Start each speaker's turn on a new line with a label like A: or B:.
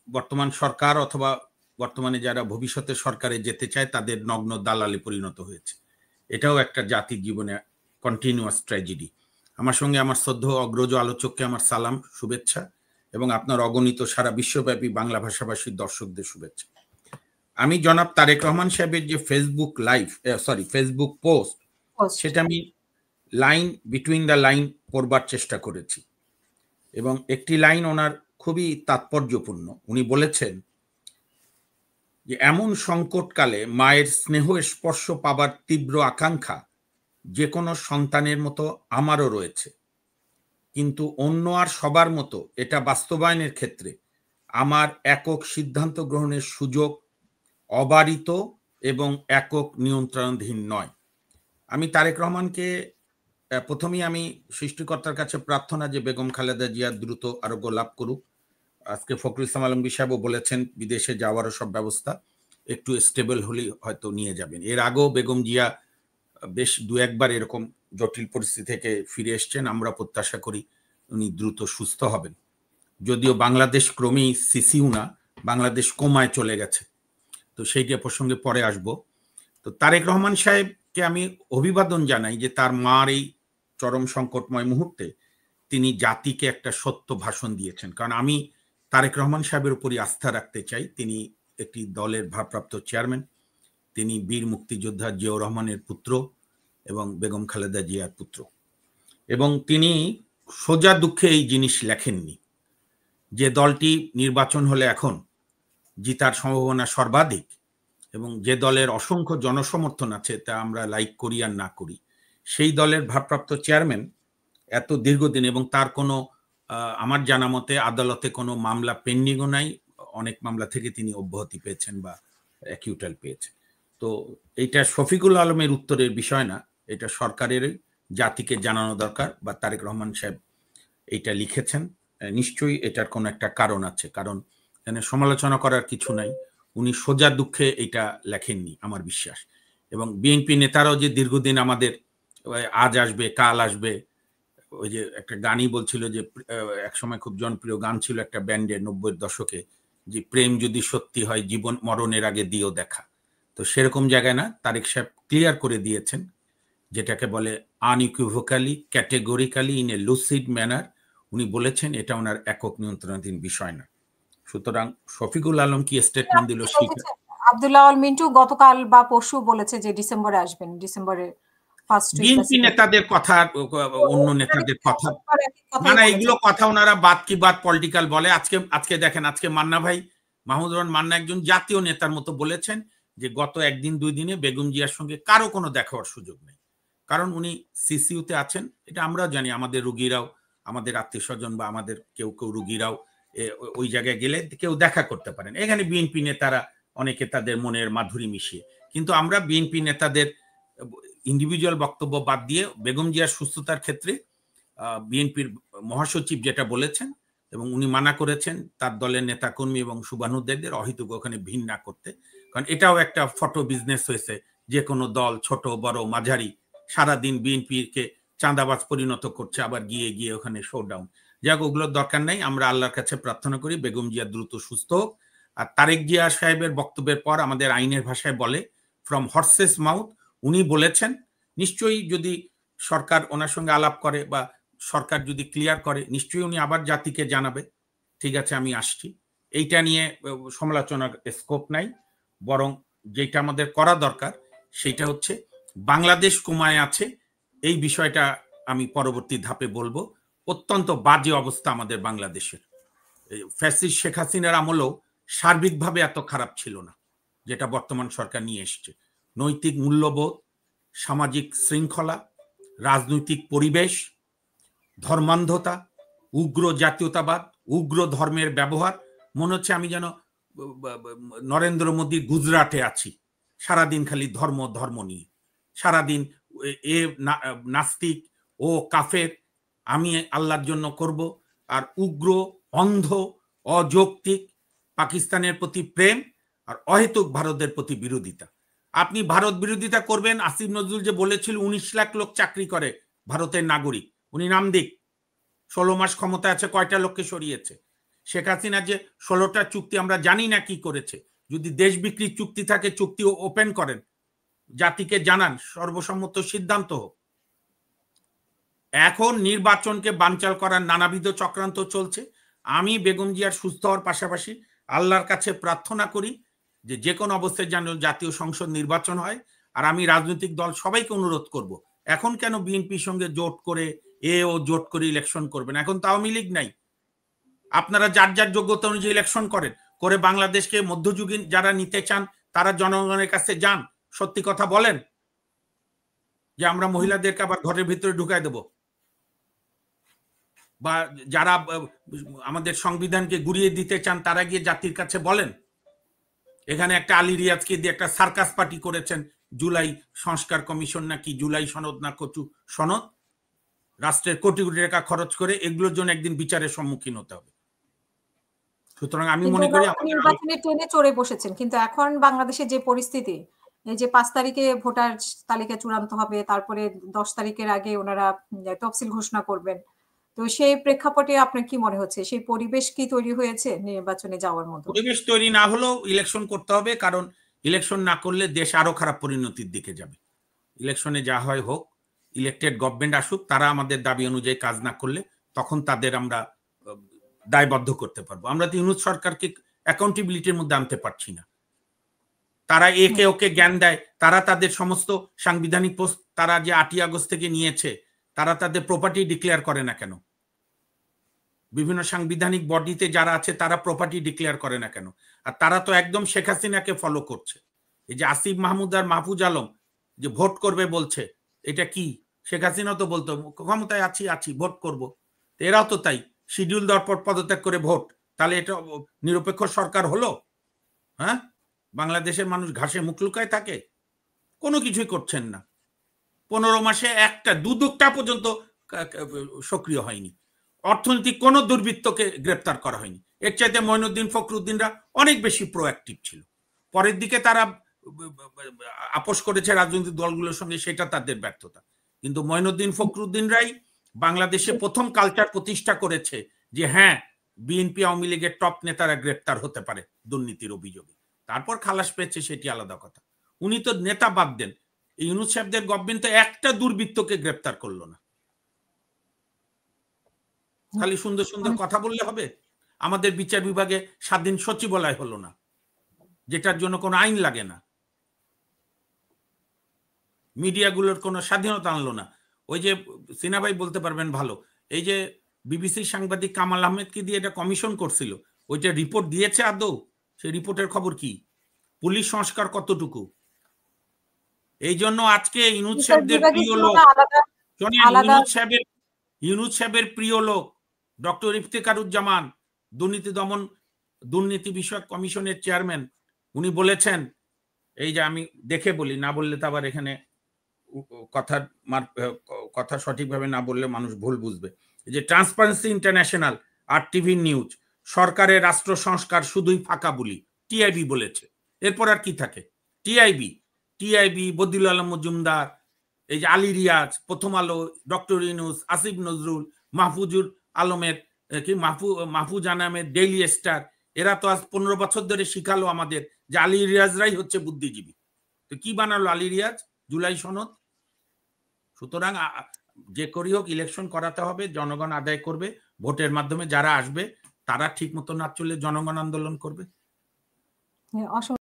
A: বর্তমান সরকার অথবা বর্তমানে যারা ভবিষ্যতে সরকারে যেতে চায় তাদের নগ্ন দালালে পরিণত হয়েছে। এটাও একটা জাতির জীবনে কন্টিনিউয়াস ট্র্যাজেডি। আমার সঙ্গে আমার শ্রদ্ধেয় অগ্রজ আলোচককে আমার সালাম, শুভেচ্ছা, এবং আপনার অগণিত সারা বিশ্বব্যাপী বাংলা ভাষাভাষীর দর্শকদের শুভেচ্ছা। আমি জনাব তারেক রহমান সাহেবের যে ফেসবুক পোস্ট, সেটা আমি লাইন বিটুইন দ্য লাইন পড়বার চেষ্টা করেছি, এবং একটি লাইন ওনার খুবই তাৎপর্যপূর্ণ। উনি বলেছেন যে এমন সংকটকালে মায়ের স্নেহ স্পর্শ পাবার তীব্র আকাঙ্ক্ষা যে কোনো সন্তানের মতো আমারও রয়েছে, কিন্তু অন্য আর সবার মতো এটা বাস্তবায়নের ক্ষেত্রে আমার একক সিদ্ধান্ত গ্রহণের সুযোগ অবারিত এবং একক নিয়ন্ত্রণাধীন নয়। আমি তারেক রহমানকে প্রথমেই আমি সৃষ্টিকর্তার কাছে প্রার্থনা যে বেগম খালেদা জিয়া দ্রুত আরোগ্য লাভ করুক। আজকে ফখরুল ইসলাম আলমগীর সাহেবও বলেছেন বিদেশে যাওয়ারও সব ব্যবস্থা একটু স্টেবল হলেই হয়তো নিয়ে যাবেন। এর আগেও বেগম জিয়া বেশ দু একবার এরকম জটিল পরিস্থিতি থেকে ফিরে এসছেন। আমরা প্রত্যাশা করি উনি দ্রুত সুস্থ হবেন। যদিও বাংলাদেশ ক্রমেই সিসিউ না, বাংলাদেশ কোমায় চলে গেছে, তো সেইটা প্রসঙ্গে পরে আসব। তো তারেক রহমান সাহেবকে আমি অভিবাদন জানাই যে তার মার এই চরম সংকটময় মুহূর্তে তিনি জাতিকে একটা সত্য ভাষণ দিয়েছেন। কারণ আমি তারেক রহমান সাহেবের উপরই আস্থা রাখতে চাই। তিনি একটি দলের ভারপ্রাপ্ত চেয়ারম্যান, তিনি বীর মুক্তিযোদ্ধা জিয়াউর রহমানের পুত্র এবং বেগম খালেদা জিয়ার পুত্র, এবং তিনি সোজা দুঃখে এই জিনিস লেখেননি যে দলটি নির্বাচন হলে এখন জিতার সম্ভাবনা সর্বাধিক এবং যে দলের অসংখ্য জনসমর্থন আছে তা আমরা লাইক করি আর না করি, সেই দলের ভারপ্রাপ্ত চেয়ারম্যান এত দীর্ঘদিন, এবং তার কোনো আমার জানা মতে আদালতে কোনো মামলা পেন্ডিংও নাই, অনেক মামলা থেকে তিনি অব্যাহতি পেয়েছেন বা অ্যাকিউটাল পেয়েছেন। তো এইটা শফিকুল আলমের উত্তরের বিষয় না, এটা সরকারের জাতিকে জানানো দরকার, বা তারেক রহমান সাহেব এইটা লিখেছেন, নিশ্চয়ই এটার কোনো একটা কারণ আছে, কারণ এখানে সমালোচনা করার কিছু নাই। উনি সোজা দুঃখে এটা লেখেননি আমার বিশ্বাস। এবং বিএনপি নেতারাও যে দীর্ঘদিন আমাদের আজ আসবে কাল আসবে, ওই যে একটা গানই বলছিল যে একসময় খুব জনপ্রিয় গান ছিল একটা ব্যান্ডের 90-এর দশকে, যে প্রেম যদি সত্যি হয় জীবন মরণের আগে দিও দেখা। তো সেরকম জায়গায় না, তারেক সাহেব ক্লিয়ার করে দিয়েছেন, যেটাকে বলে unequivocally categorically in a lucid manner. উনি বলেছেন এটা ওনার একক নিয়ন্ত্রণাধীন বিষয় না। সুতরাং শফিকুল আলম কি স্টেটমেন্ট দিল সেটা,
B: আব্দুল্লাহ আল মিন্টু গতকাল বা পরশু বলেছে যে ডিসেম্বরে আসবেন, ডিসেম্বরে
A: বিএনপি নেতাদের কথা, অন্য নেতাদের কথা, মানে এগুলো কথা ওনারা বাদ কি বাদ পলিটিক্যাল বলে। আজকে দেখেন, আজকে মান্না ভাই, মাহমুদুর রহমান মান্না একজন জাতীয় নেতার মতো বলেছেন যে গত একদিন দুই দিনে বেগম জিয়ার সঙ্গে কারো কোনো দেখার সুযোগ নেই, কারণ উনি সিসিউতে আছেন। এটা আমরাও জানি, আমাদের রুগীরাও, আমাদের আত্মীয় স্বজন বা আমাদের কেউ কেউ রুগীরাও ওই জায়গায় গেলে কেউ দেখা করতে পারেন। এখানে বিএনপি নেতারা অনেকে তাদের মনের মাধুরী মিশিয়ে, কিন্তু আমরা বিএনপি নেতাদের ইন্ডিভিজুয়াল বক্তব্য বাদ দিয়ে বেগম জিয়ার সুস্থতার ক্ষেত্রে বিএনপির মহাসচিব যেটা বলেছেন, এবং উনি মানা করেছেন তার দলের নেতাকর্মী এবং শুভানুদ্দায়ীদের অহেতুক ওখানে ভিড় না করতে, কারণ এটাও একটা ফটো বিজনেস হয়েছে। যে কোনো দল, ছোট বড় মাঝারি, সারাদিন বিএনপিকে চাঁদাবাজ পরিণত করছে, আবার গিয়ে গিয়ে ওখানে শোডাউন। যাক, ওগুলোর দরকার নাই। আমরা আল্লাহর কাছে প্রার্থনা করি বেগম জিয়া দ্রুত সুস্থ হোক। আর তারেক জিয়া সাহেবের বক্তব্যের পর আমাদের আইনের ভাষায় বলে ফ্রম হর্সেস মাউথ, উনি বলেছেন নিশ্চয়ই যদি সরকার ওনার সঙ্গে আলাপ করে বা সরকার যদি ক্লিয়ার করে, নিশ্চয়ই উনি আবার জাতিকে জানাবে ঠিক আছে আমি আসছি। এইটা নিয়ে সমালোচনার স্কোপ নাই, বরং যেটা আমাদের করা দরকার সেটা হচ্ছে বাংলাদেশ কোমায় আছে, এই বিষয়টা আমি পরবর্তী ধাপে বলবো। অত্যন্ত বাজে অবস্থা আমাদের বাংলাদেশের। ফ্যাসিস্ট শেখ হাসিনার আমলেও সার্বিকভাবে এত খারাপ ছিল না যেটা বর্তমান সরকার নিয়ে এসছে। নৈতিক মূল্যবোধ, সামাজিক শৃঙ্খলা, রাজনৈতিক পরিবেশ, ধর্মান্ধতা, উগ্র জাতীয়তাবাদ, উগ্র ধর্মের ব্যবহার, মনে হচ্ছে আমি যেন নরেন্দ্র মোদী গুজরাটে আছি। সারাদিন খালি ধর্ম ধর্ম নিয়ে, সারাদিন এ নাস্তিক, ও কাফের, আমি আল্লাহর জন্য করব, আর উগ্র, অন্ধ, অযৌক্তিক পাকিস্তানের প্রতি প্রেম, আর অহেতুক ভারতের প্রতি বিরোধিতা। আপনি ভারত বিরোধিতা করবেন, আসিফ নজরুল যে বলেছিল 19 লাখ লোক চাকরি করে ভারতের নাগরিক, উনি নাম দিক, 16 মাস ক্ষমতা আছে, কয়টা লোককে সরিয়েছে? শেখ হাসিনা যে 16টা চুক্তি আমরা জানি না কি করেছে, যদি দেশ বিক্রির চুক্তি থাকে চুক্তি ওপেন করেন, জাতিকে জানান, সর্বসম্মত সিদ্ধান্ত হোক। এখন নির্বাচনকে বানচাল করার নানাবিধ চক্রান্ত চলছে। আমি বেগম জিয়ার সুস্থ হওয়ার পাশাপাশি আল্লাহর কাছে প্রার্থনা করি যে কোনো অবস্থায় যেন জাতীয় সংসদ নির্বাচন হয়। আর আমি রাজনৈতিক দল সবাইকে অনুরোধ করব, এখন কেন বিএনপির সঙ্গে জোট করে জোট করে ইলেকশন করবেন? এখন তো আওয়ামী লীগ নাই। আপনারা যার যার যোগ্যতা অনুযায়ী ইলেকশন করেন, করে বাংলাদেশকে মধ্যযুগীন যারা নিতে চান তারা জনগণের কাছে যান, সত্যি কথা বলেন যে আমরা মহিলাদেরকে আবার ঘরের ভিতরে ঢুকাই দেব, বা যারা আমাদের সংবিধানকে গুড়িয়ে দিতে চান তারা গিয়ে জাতির কাছে বলেন। এখানে একটা আলী রিয়াজকে দিয়ে একটা সার্কাস পার্টি করেছেন, জুলাই সংস্কার কমিশন নাকি জুলাই সনদ না কচু সনদ, রাষ্ট্রের কোটি কোটি টাকা খরচ করে, এগুলোর জন্য একদিন বিচারের সম্মুখীন হতে হবে। সুতরাং আমি মনে করি
B: নির্বাচনে ট্রেনে চড়ে বসেছেন, কিন্তু এখন বাংলাদেশে যে পরিস্থিতি, এই যে 5 তারিখে ভোটার তালিকা চূড়ান্ত হবে, তারপরে 10 তারিখের আগে ওনারা তফসিল ঘোষণা করবেন, তো সেই প্রেক্ষাপটে আপনার কি মনে হচ্ছে, সেই পরিবেশ কি তৈরি হয়েছে নির্বাচনে যাওয়ার মতো?
A: পরিবেশ তৈরি না হলেও ইলেকশন করতে হবে, কারণ ইলেকশন না করলে দেশ আরো খারাপ পরিণতির দিকে যাবে। ইলেকশনে যা হয় হোক, ইলেকটেড গভর্নমেন্ট আসুক, তারা আমাদের দাবি অনুযায়ী কাজ না করলে তখন তাদের আমরা দায়বদ্ধ করতে পারবো। আমরা তো ইউনুস সরকারকে অ্যাকাউন্টেবিলিটির মধ্যে আনতে পারছি না। তারা একে ওকে জ্ঞান দেয়, তারা তাদের সমস্ত সাংবিধানিক পোস্ট তারা যে 8ই আগস্ট থেকে নিয়েছে, তারা তাদের প্রপার্টি ডিক্লেয়ার করে না কেন? বিভিন্ন সাংবিধানিক বডিতে যারা আছে তারা প্রপার্টি ডিক্লেয়ার করে না কেন? আর তারা তো একদম শেখ হাসিনাকে ফলো করছে। এই যে আসিফ মাহমুদ আর মাহফুজ আলম যে ভোট করবে বলছে, এটা কি? শেখ হাসিনা তো বলতো ক্ষমতায় আছি ভোট করব, এরাও তো তাই, শিডিউল দেওয়ার পর পদত্যাগ করে ভোট। তাহলে এটা নিরপেক্ষ সরকার হলো? হ্যাঁ, বাংলাদেশের মানুষ ঘাসে মুখ লুকায় থাকে, কোনো কিছুই করছেন না। 15 মাসে একটা দুদকটা পর্যন্ত সক্রিয় হয়নি। অর্থনৈতিক কোনো দুর্বৃত্তকে গ্রেপ্তার করা হয়নি। এর চাইতে মঈনুদ্দিন ফখরুদ্দিনরা অনেক বেশি প্রোঅ্যাক্টিভ ছিল। পরের দিকে তারা আপোষ করেছে রাজনৈতিক দলগুলোর সঙ্গে, সেটা তাদের ব্যর্থতা। কিন্তু মঈনুদ্দিন ফখরুদ্দিনরাই বাংলাদেশে প্রথম কালচার প্রতিষ্ঠা করেছে যে হ্যাঁ, বিএনপি আওয়ামী লীগের টপ নেতারা গ্রেপ্তার হতে পারে দুর্নীতির অভিযোগে। তারপর খালাস পেয়েছে সেটি আলাদা কথা। উনি তো নেতা বাদ দেন, ইউনুস সাহেবদের গভর্নমেন্ট তো একটা দুর্বৃত্তকে গ্রেপ্তার করলো না। খালি সুন্দর সুন্দর কথা বললে হবে? আমাদের বিচার বিভাগে স্বাধীন সচিবালয় হলো না, যেটার জন্য কোনো আইন লাগে না। মিডিয়াগুলোর কোনো স্বাধীনতা আনলো না। ওই যে সিনা ভাই বলতে পারবেন ভালো, এই যে বিবিসি সাংবাদিক কামাল আহমেদকে দিয়ে এটা কমিশন করছিল, ওইটা রিপোর্ট দিয়েছে আদৌ? সেই রিপোর্টের খবর কি? পুলিশ সংস্কার কতটুকু? এই জন্য আজকে ইউনুস সাহেবদের প্রিয় লোক, ইউনুস সাহেবের প্রিয় লোক ডক্টর ইফতেখারুজ্জামান, দুর্নীতি বিষয়ক কমিশনের চেয়ারম্যান, উনি বলেছেন, এই যে আমি দেখে বলি, না বললে তো আবার এখানে কথা সঠিকভাবে না বললে মানুষ ভুল বুঝবে। এই যে ট্রান্সপারেন্সি ইন্টারন্যাশনাল আর টিভি নিউজ, সরকারের রাষ্ট্র সংস্কার শুধুই ফাঁকা বলি, টিআইবি বলেছে। এরপর আর কি থাকে? টিআইবি, বদিউল আলম মজুমদার, এই যে আলী রিয়াজ, প্রথম আলো, ডক্টর ইউনুস, আসিফ নজরুল, মাহফুজুর আলমের কি মাহফুজ আনামের ডেইলি স্টার, এরা তো আজ 15 বছর ধরে শিখালো আমাদের যে আলী রিয়াজরাই হচ্ছে বুদ্ধিজীবী। তো কি বানালো আলী রিয়াজ? জুলাই সনদ। সুতরাং যে করি হোক ইলেকশন করাতে হবে, জনগণ আদায় করবে, ভোটের মাধ্যমে যারা আসবে তারা ঠিক মতো না চললে জনগণ আন্দোলন করবে।